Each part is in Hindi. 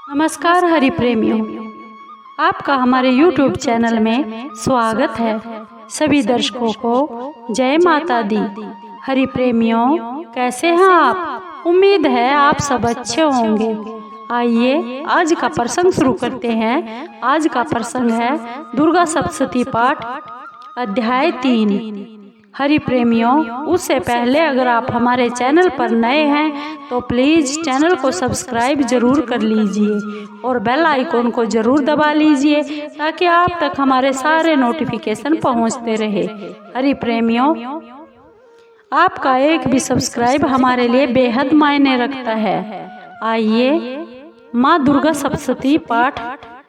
नमस्कार हरि प्रेमियों, आपका हमारे YouTube चैनल में स्वागत है। सभी दर्शकों को जय माता दी। हरि प्रेमियों, कैसे हैं आप? उम्मीद है आप सब अच्छे होंगे। आइए आज का प्रसंग शुरू करते हैं। आज का प्रसंग है दुर्गा सप्तशती पाठ अध्याय 3। हरि प्रेमियों, उससे पहले अगर आप हमारे चैनल पर नए हैं तो प्लीज़ चैनल को सब्सक्राइब जरूर कर लीजिए और बेल आइकॉन को जरूर दबा लीजिए ताकि आप तक हमारे सारे नोटिफिकेशन पहुंचते रहे। हरि प्रेमियों, आपका एक भी सब्सक्राइब हमारे लिए बेहद मायने रखता है। आइए माँ दुर्गा सप्तशती पाठ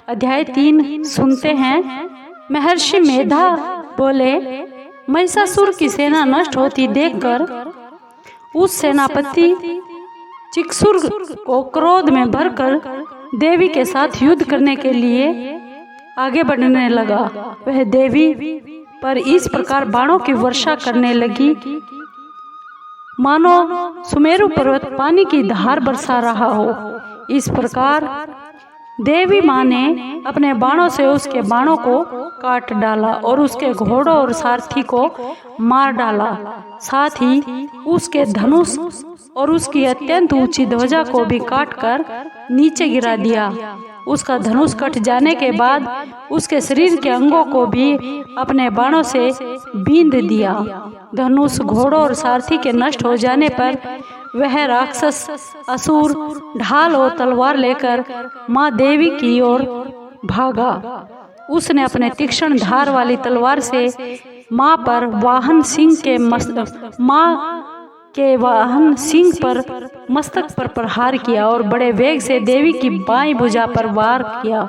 अध्याय 3 सुनते हैं। महर्षि मेधा बोले, महिषासुर की सेना नष्ट होती देखकर उस सेनापति चिक्सुर को क्रोध में भरकर देवी के साथ युद्ध करने के लिए आगे बढ़ने लगा। वह देवी पर इस प्रकार बाणों की वर्षा करने लगी मानो सुमेरु पर्वत पानी की धार बरसा रहा हो। इस प्रकार देवी माँ ने अपने बाणों से उसके बाणों को काट डाला और उसके घोड़ों और सारथी को मार डाला। साथ ही उसके धनुष और उसकी अत्यंत ऊंची ध्वजा को भी काटकर नीचे गिरा दिया। उसका धनुष कट जाने के बाद उसके शरीर के अंगों को भी अपने बाणों से बींध दिया। धनुष, घोड़ों और सारथी के नष्ट हो जाने पर वह राक्षस असुर ढाल और तलवार लेकर माँ देवी की ओर भागा। उसने अपने तीक्ष्ण धार वाली तलवार से माँ पर वाहन सिंह पर मस्तक पर प्रहार किया और बड़े वेग से देवी की बाईं भुजा पर वार किया,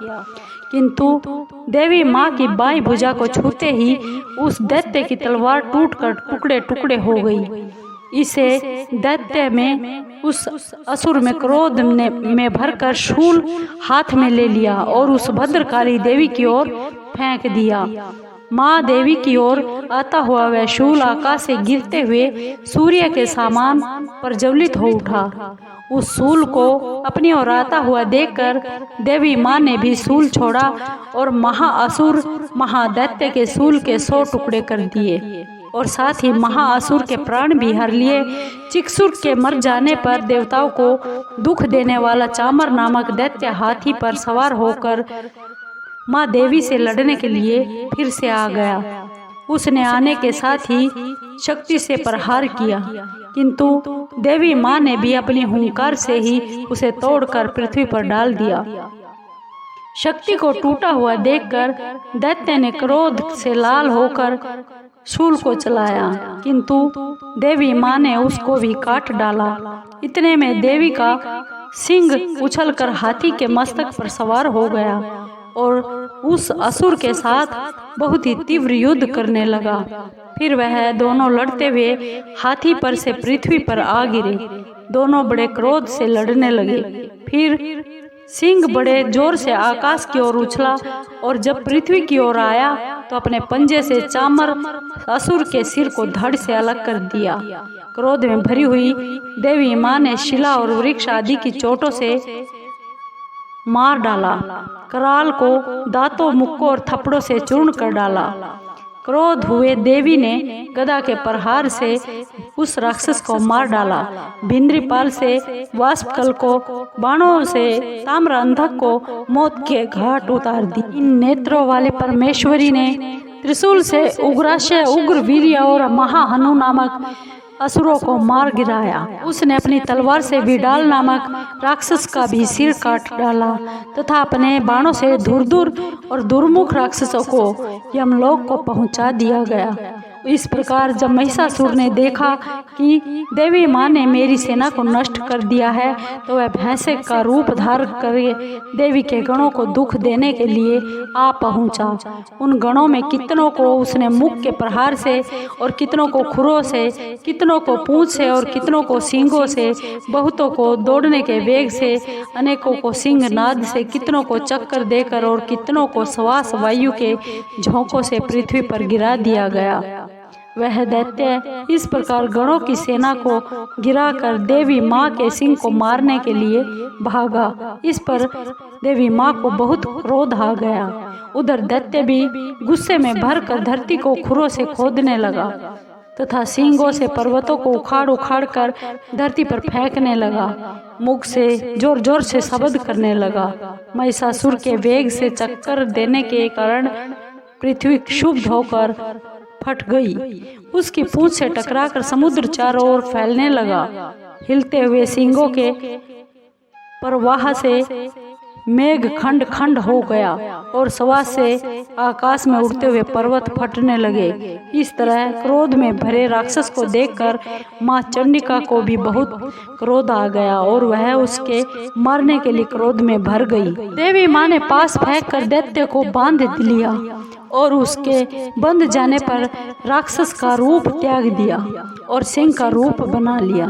किंतु देवी माँ की बाईं भुजा को छूते ही उस दैत्य की तलवार टूटकर टुकड़े टुकड़े हो गई। इसे दैत्य में उस असुर में क्रोध में भरकर शूल हाथ में ले लिया और उस भद्रकाली देवी की ओर फेंक दिया। माँ देवी की ओर आता हुआ वह शूल आकाश से गिरते हुए सूर्य के समान प्रज्वलित हो उठा। उस शूल को अपनी ओर आता हुआ देखकर देवी माँ ने भी शूल छोड़ा और महाअसुर महादैत्य के शूल के 100 टुकड़े कर दिए और साथ ही महाअसुर के प्राण भी हर लिए। चिक्सुर के मर जाने पर देवताओं को दुख देने वाला चामर नामक दैत्य हाथी पर सवार होकर माँ देवी से लड़ने के लिए फिर से आ गया। उसने आने के साथ ही शक्ति से प्रहार किया, किंतु देवी माँ ने भी अपनी हुंकार से ही उसे तोड़कर पृथ्वी पर डाल दिया। शक्ति को टूटा हुआ देखकर दैत्य ने क्रोध से लाल होकर शूल को चलाया, किंतु देवी माँ ने उसको भी काट डाला। इतने में देवी का सिंह उछलकर हाथी के मस्तक पर सवार हो गया और उस असुर के साथ बहुत ही तीव्र युद्ध करने लगा। फिर वह दोनों लड़ते हुए हाथी पर से पृथ्वी पर आ गिरे। दोनों बड़े क्रोध से लड़ने लगे। फिर सिंह बड़े जोर से आकाश की ओर उछला और जब पृथ्वी की ओर आया तो अपने पंजे से चामर असुर के सिर को धड़ से अलग कर दिया। क्रोध में भरी हुई देवी माँ ने शिला और वृक्ष आदि की चोटों से मार डाला। कराल को दांतों, मुक्कों और थप्पड़ों से चूर्ण कर डाला। क्रोध हुए देवी ने गदा के प्रहार से उस राक्षस को मार डाला। भिंद्रीपाल से वाष्पकल को, बाणों से ताम्रअंधक को मौत के घाट उतार दी। इन नेत्रों वाले परमेश्वरी ने त्रिशूल से उग्राशय, उग्र वीर्य और महाहनु नामक असुरों को मार गिराया। उसने अपनी तलवार से विडाल नामक राक्षस का भी सिर काट डाला तथा अपने बाणों से धुरधुर और दुर्मुख राक्षसों को यमलोक को पहुंचा दिया गया। इस प्रकार जब महिषासुर ने देखा कि देवी माँ ने मेरी सेना को नष्ट कर दिया है तो वह भैंसे का रूप धार कर देवी के गणों को दुख देने के लिए आ पहुंचा। उन गणों में कितनों को उसने मुख के प्रहार से और कितनों को खुरों से, कितनों को पूंछ से और कितनों को सींगों से, बहुतों को दौड़ने के वेग से, अनेकों को सिंह नाद से, कितनों को चक्कर देकर और कितनों को श्वास वायु के झोंकों से पृथ्वी पर गिरा दिया गया। वह दैत्य इस प्रकार गणों की सेना को गिराकर देवी माँ के सिंह को मारने के लिए भागा। इस पर देवी माँ को बहुत क्रोध आ गया। उधर दैत्य भी गुस्से में भरकर धरती को खुरों से खोदने लगा तथा सींगों से पर्वतों को उखाड़ उखाड़ कर धरती पर फेंकने लगा। मुख से जोर जोर से शब्द करने लगा। महिषासुर के वेग से चक्कर देने के कारण पृथ्वी क्षुब्ध होकर फट गई। उसकी पूंछ से टकराकर समुद्र चारों ओर फैलने लगा। हिलते हुए सींगों के प्रवाह से मेघ खंड खंड हो गया और श्वास से आकाश में उड़ते हुए पर्वत फटने लगे। इस तरह क्रोध में भरे राक्षस को देखकर माँ चंडिका को भी बहुत क्रोध आ गया और वह उसके मारने के लिए क्रोध में भर गई। देवी माँ ने पास फेंक कर दैत्य को बांध लिया और उसके बंध जाने पर राक्षस का रूप त्याग दिया और सिंह का रूप बना लिया।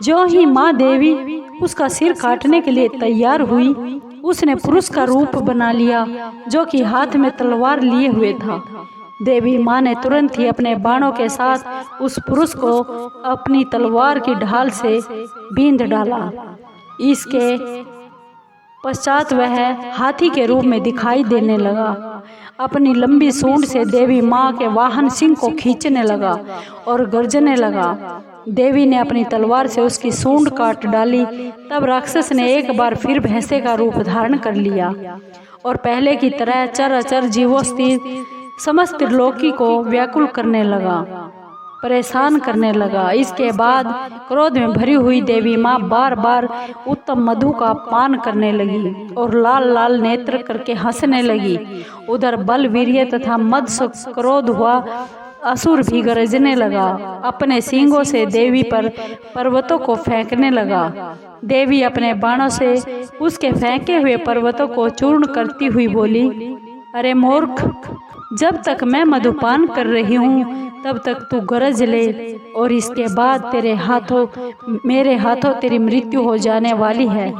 जो ही माँ देवी उसका सिर काटने के लिए तैयार हुई, उसने पुरुष का रूप बना लिया जो कि हाथ में तलवार लिए हुए था। देवी माँ ने तुरंत ही अपने बाणों के साथ उस पुरुष को अपनी तलवार की ढाल से बींध डाला। इसके पश्चात वह हाथी के रूप में दिखाई देने लगा। अपनी लंबी सूंड से देवी माँ के वाहन सिंह को खींचने लगा और गर्जने लगा। देवी ने अपनी तलवार से उसकी सूंड काट डाली। तब राक्षस ने एक बार फिर भैंसे का रूप धारण कर लिया और पहले की तरह चराचर जीवों स्थित समस्त त्रिलोकी को व्याकुल करने लगा, परेशान करने लगा। इसके बाद क्रोध में भरी हुई देवी माँ बार बार उत्तम मधु का पान करने लगी और लाल लाल नेत्र करके हंसने लगी। उधर बल वीर्य तथा मद से क्रोध हुआ असुर भी गरजने लगा। अपने सींगों से देवी पर पर्वतों को फेंकने लगा। देवी अपने बाणों से उसके फेंके हुए पर्वतों को चूर्ण करती हुई बोली, अरे मूर्ख, जब तक मैं मधुपान कर रही हूँ तब तक तू गरज ले और इसके बाद मेरे हाथों तेरी मृत्यु हो जाने वाली है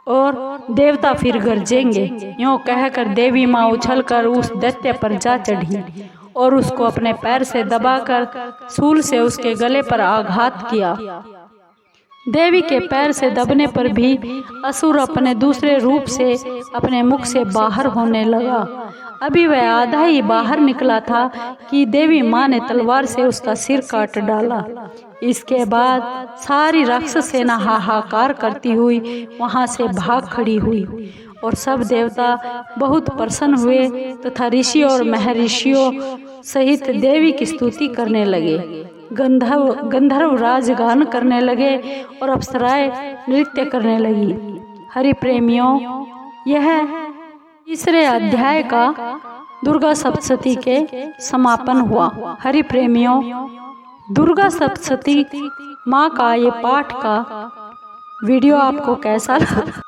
और देवता फिर गरजेंगे। यूँ कहकर देवी माँ उछलकर उस दैत्य पर जा चढ़ी और उसको अपने पैर से दबाकर शूल से उसके गले पर आघात किया। देवी के पैर से दबने पर भी असुर अपने दूसरे रूप से अपने मुख से बाहर होने लगा। अभी वह आधा ही बाहर निकला था कि देवी माँ ने तलवार से उसका सिर काट डाला। इसके बाद सारी राक्षस सेना हाहाकार करती हुई वहां से भाग खड़ी हुई और सब देवता बहुत प्रसन्न हुए तथा ऋषि और महर्षियों सहित देवी की स्तुति करने लगे। गंधर्व राज गान करने लगे और अप्सराएं नृत्य करने लगी। हरि प्रेमियों, यह तीसरे अध्याय का दुर्गा सप्तशती के समापन हुआ। हरि प्रेमियों, दुर्गा सप्तशती माँ का ये पाठ का वीडियो आपको कैसा लगा